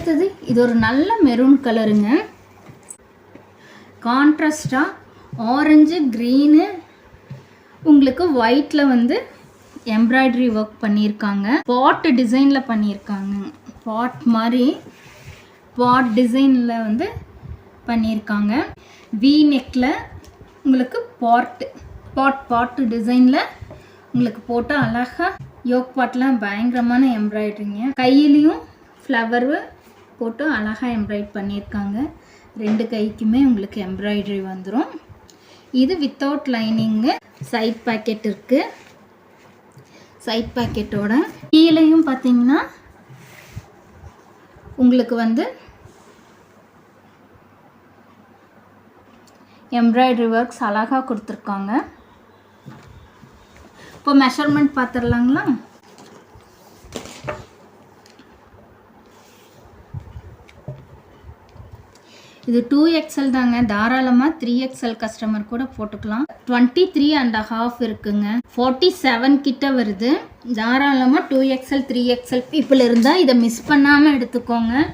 அடுத்தது இது ஒரு நல்ல மெரூன் கலருங்க. கான்ட்ராஸ்டாக ஆரஞ்சு க்ரீனு உங்களுக்கு ஒயிட்டில் வந்து எம்ப்ராய்டரி ஒர்க் பண்ணியிருக்காங்க. பாட் டிசைனில் பண்ணியிருக்காங்க. பாட் மாதிரி பாட் டிசைனில் வந்து பண்ணியிருக்காங்க. வி நெக்கில் உங்களுக்கு பாட்டு டிசைனில் உங்களுக்கு போட்டு அழகாக யோக் பாட்லாம் பயங்கரமான எம்ப்ராய்டரிங்க. கையிலையும் ஃப்ளவர் போட்டு அழகாக எம்ப்ராய்ட் பண்ணியிருக்காங்க. 2 கைக்குமே உங்களுக்கு எம்ப்ராய்டரி வந்துடும். இது வித்தவுட் லைனிங்கு. சைட் பாக்கெட் இருக்குது. சைட் பாக்கெட்டோட கீழேயும் பார்த்தீங்கன்னா உங்களுக்கு வந்து எம்ப்ராய்டரி ஒர்க்ஸ் அழகாக கொடுத்துருக்காங்க. இப்போ மெஷர்மெண்ட் பார்த்துடலாங்களா? இது 2XL தாங்க. தாராளமாக 3XL கஸ்டமர் கூட போட்டுக்கலாம். 23.5 இருக்குங்க. 47 கிட்ட வருது. தாராளமாக 2XL 3XL பீப்புள் இருந்தால் இதை மிஸ் பண்ணாமல் எடுத்துக்கோங்க.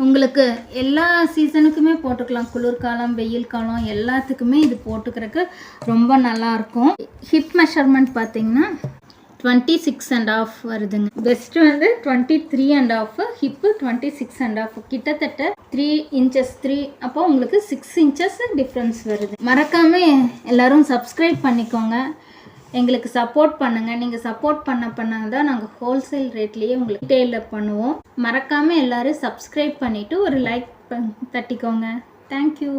உங்களுக்கு எல்லா சீசனுக்குமே போட்டுக்கலாம். குளிர்காலம், வெயில் காலம் எல்லாத்துக்குமே இது போட்டுக்கிறதுக்கு ரொம்ப நல்லாயிருக்கும். ஹிப் மெஷர்மெண்ட் பார்த்தீங்கன்னா 26.5 வருதுங்க. பெஸ்ட்டு வந்து 23.5, ஹிப்பு 26.5, கிட்டத்தட்ட 3 inches அப்போ உங்களுக்கு 6 inches டிஃப்ரென்ஸ் வருது. மறக்காமல் எல்லோரும் சப்ஸ்கிரைப் பண்ணிக்கோங்க. எங்களுக்கு சப்போர்ட் பண்ணுங்கள். நீங்கள் சப்போர்ட் பண்ண தான் நாங்கள் ஹோல்சேல் ரேட்லேயே உங்களுக்கு டீட்டெயிலில் பண்ணுவோம். மறக்காமல் எல்லோரும் சப்ஸ்கிரைப் பண்ணிவிட்டு ஒரு லைக் தட்டிக்கோங்க. தேங்க்யூ.